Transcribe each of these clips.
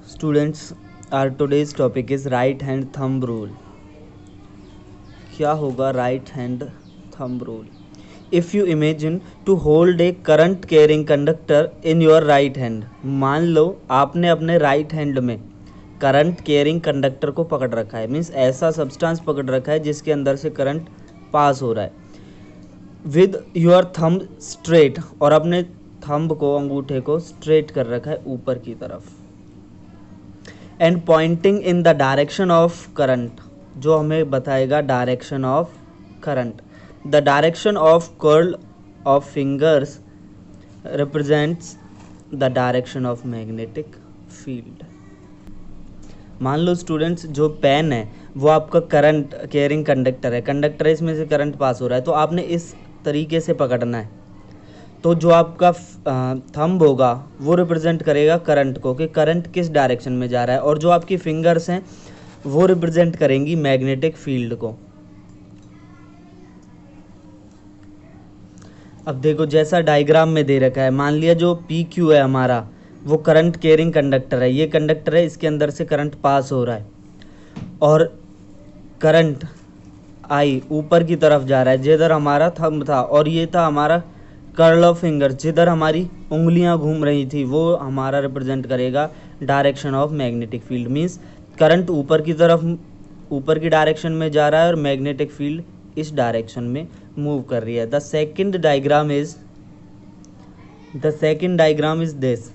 Students, our today's topic is right hand thumb rule. क्या होगा right hand thumb rule? If you imagine to hold a current carrying conductor in your right hand, मान लो आपने अपने right hand में current carrying conductor को पकड़ रखा है, मीन्स ऐसा सब्सटेंस पकड़ रखा है जिसके अंदर से करंट पास हो रहा है, विद योर थंब स्ट्रेट, और अपने थंब को, अंगूठे को स्ट्रेट कर रखा है ऊपर की तरफ, and pointing in the direction of current, जो हमें बताएगा direction of current. The direction of curl of fingers represents the direction of magnetic field. मान लो स्टूडेंट्स, जो पेन है वो आपका करंट कैरिंग कंडक्टर है, कंडक्टर है, इसमें से करंट पास हो रहा है, तो आपने इस तरीके से पकड़ना है. तो जो आपका थंब होगा वो रिप्रेजेंट करेगा करंट को, कि करंट किस डायरेक्शन में जा रहा है, और जो आपकी फिंगर्स हैं वो रिप्रेजेंट करेंगी मैग्नेटिक फील्ड को. अब देखो, जैसा डायग्राम में दे रखा है, मान लिया जो पी क्यू है हमारा वो करंट कैरिंग कंडक्टर है, ये कंडक्टर है, इसके अंदर से करंट पास हो रहा है, और करंट आई ऊपर की तरफ जा रहा है जिधर हमारा थंब था, और ये था हमारा कर्ल ऑफ फिंगर, जिधर हमारी उंगलियां घूम रही थी, वो हमारा रिप्रेजेंट करेगा direction of magnetic field. Means current ऊपर की तरफ, ऊपर की डायरेक्शन में जा रहा है, और मैग्नेटिक फील्ड इस डायरेक्शन में मूव कर रही है. The second diagram is this,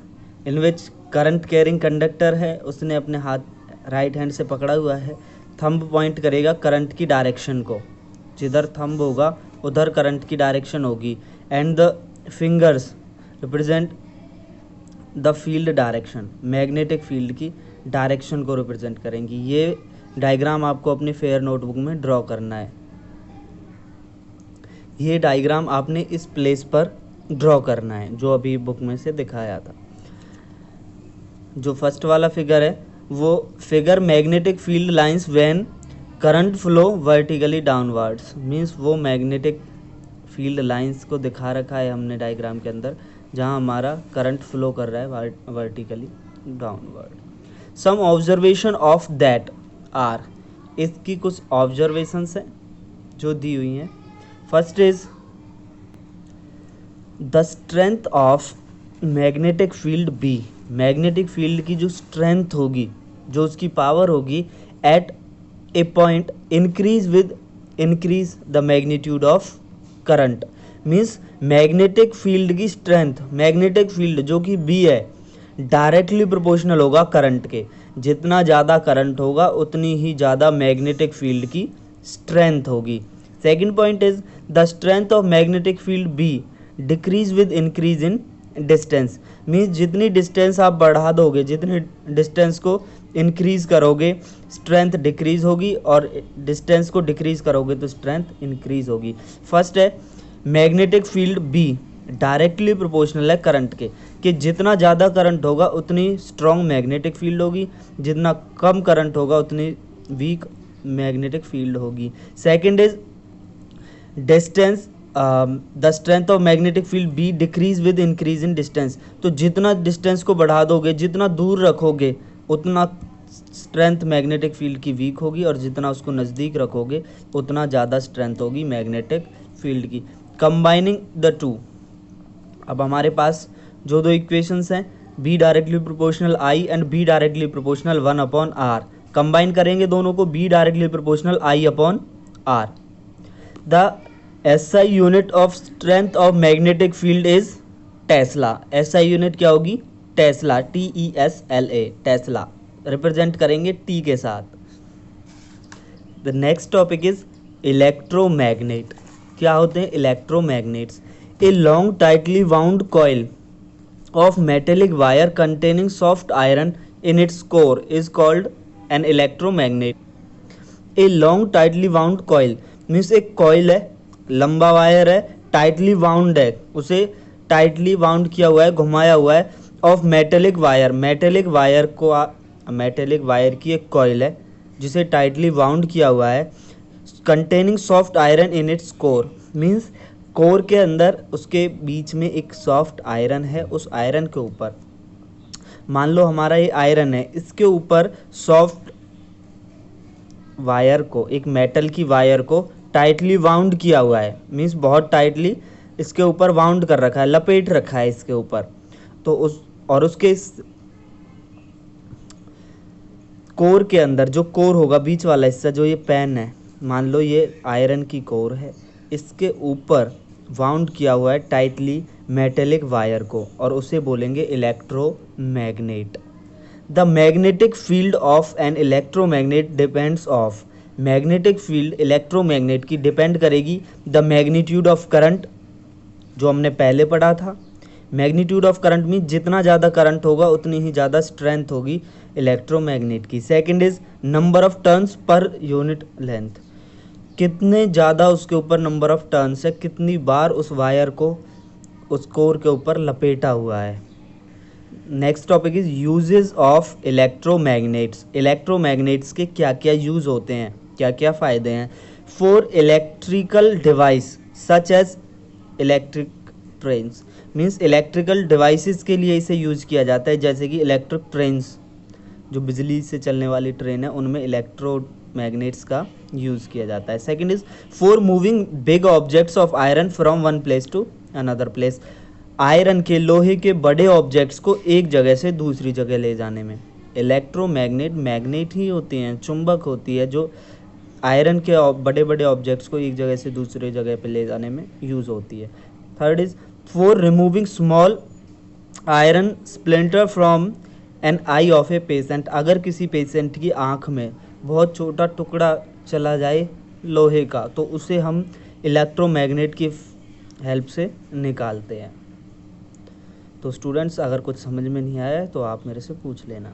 in which current carrying conductor है, उसने अपने हाथ राइट हैंड से पकड़ा हुआ है, थंब पॉइंट करेगा करंट की डायरेक्शन को, जिधर थंब होगा उधर करंट की डायरेक्शन होगी, and the fingers represent the field direction, magnetic field की डायरेक्शन को रिप्रेजेंट करेंगी. ये डायग्राम आपको अपनी फेयर नोटबुक में ड्रॉ करना है. ये डायग्राम आपने इस प्लेस पर ड्रॉ करना है जो अभी बुक में से दिखाया था. जो फर्स्ट वाला फिगर है वो figure magnetic field lines when current flow vertically downwards, means वो मैग्नेटिक फील्ड लाइंस को दिखा रखा है हमने डायग्राम के अंदर, जहां हमारा करंट फ्लो कर रहा है vertically downward. Some observation of that are, इसकी कुछ ऑब्जर्वेशंस हैं जो दी हुई हैं. First is the strength of magnetic field B, magnetic field की जो स्ट्रेंथ होगी, जो उसकी पावर होगी, at a point increase the magnitude of current. Means magnetic field की स्ट्रेंथ, मैग्नेटिक फील्ड जो कि बी है, डायरेक्टली प्रोपोर्शनल होगा करंट के. जितना ज़्यादा करंट होगा उतनी ही ज़्यादा मैग्नेटिक फील्ड की स्ट्रेंथ होगी. Second point is the strength of magnetic field be decrease with increase in distance. Means जितनी डिस्टेंस आप बढ़ा दोगे, जितनी डिस्टेंस को इंक्रीज करोगे स्ट्रेंथ डिक्रीज होगी, और डिस्टेंस को डिक्रीज करोगे तो स्ट्रेंथ इंक्रीज होगी. फर्स्ट है magnetic field be directly proportional है करंट के, कि जितना ज़्यादा करंट होगा उतनी स्ट्रॉन्ग मैग्नेटिक फील्ड होगी, जितना कम करंट होगा उतनी वीक मैग्नेटिक फील्ड होगी. Second is distance, the strength of magnetic field be decrease with increase in distance. तो जितना डिस्टेंस को बढ़ा दोगे, जितना दूर रखोगे, उतना स्ट्रेंथ मैग्नेटिक फील्ड की वीक होगी, और जितना उसको नज़दीक रखोगे उतना ज़्यादा स्ट्रेंथ होगी मैग्नेटिक फील्ड की. कंबाइनिंग द टू, अब हमारे पास जो दो इक्वेशंस हैं, be directly proportional I and be directly proportional 1/r, combine करेंगे दोनों को, be directly proportional I/r. The SI unit of strength of magnetic field is Tesla. SI unit क्या होगी? टेस्ला, TESLA, टेस्ला रिप्रेजेंट करेंगे T के साथ. The next topic is electromagnet. क्या होते हैं electromagnets? A long tightly wound coil of metallic wire containing soft iron in its core is called an electromagnet. A long tightly wound coil means एक coil है, लंबा wire है, tightly wound है, उसे tightly wound किया हुआ है, घुमाया हुआ है, of metallic wire, metallic wire को, मेटेलिक वायर की एक कॉइल है जिसे टाइटली वाउंड किया हुआ है, containing soft iron in its core, means core के अंदर उसके बीच में एक सॉफ्ट आयरन है, उस आयरन के ऊपर मान लो हमारा ये आयरन है, इसके ऊपर सॉफ्ट वायर को, एक मेटल की वायर को टाइटली वाउंड किया हुआ है, मीन्स बहुत टाइटली इसके ऊपर वाउंड कर रखा है, लपेट रखा है इसके ऊपर। तो उसके कोर के अंदर, जो कोर होगा बीच वाला हिस्सा, जो ये पेन है, मान लो ये आयरन की कोर है, इसके ऊपर वाउंड किया हुआ है टाइटली मेटेलिक वायर को, और उसे बोलेंगे electromagnet. The magnetic field of an electromagnet depends of, magnetic field electromagnet की डिपेंड करेगी द मैग्नीट्यूड ऑफ करंट, जो हमने पहले पढ़ा था। मैग्नीट्यूड ऑफ करंट मीन जितना ज़्यादा करंट होगा उतनी ही ज़्यादा स्ट्रेंथ होगी इलेक्ट्रोमैग्नेट की। Second is number of turns per unit length, कितने ज़्यादा उसके ऊपर नंबर ऑफ टर्न्स है, कितनी बार उस वायर को उस कोर के ऊपर लपेटा हुआ है। Next topic is uses of electromagnets, electromagnets के क्या क्या यूज़ होते हैं, क्या क्या फ़ायदे हैं। For electrical device such as electric trains, means electrical devices के लिए इसे यूज़ किया जाता है, जैसे कि इलेक्ट्रिक ट्रेन्स, जो बिजली से चलने वाली ट्रेन है, उनमें इलेक्ट्रोमैग्नेट्स का यूज़ किया जाता है। Second is for moving big objects of iron from one place to another place, iron के, लोहे के बड़े ऑब्जेक्ट्स को एक जगह से दूसरी जगह ले जाने में इलेक्ट्रोमैग्नेट, मैग्नेट ही होती हैं, चुंबक होती है, जो आयरन के बड़े बड़े ऑब्जेक्ट्स को एक जगह से दूसरी जगह पे ले जाने में यूज़ होती है। Third is for removing small iron splinter from an eye of a patient, अगर किसी पेशेंट की आँख में बहुत छोटा टुकड़ा चला जाए लोहे का, तो उसे हम इलेक्ट्रोमैग्नेट की हेल्प से निकालते हैं। तो स्टूडेंट्स, अगर कुछ समझ में नहीं आया है तो आप मेरे से पूछ लेना।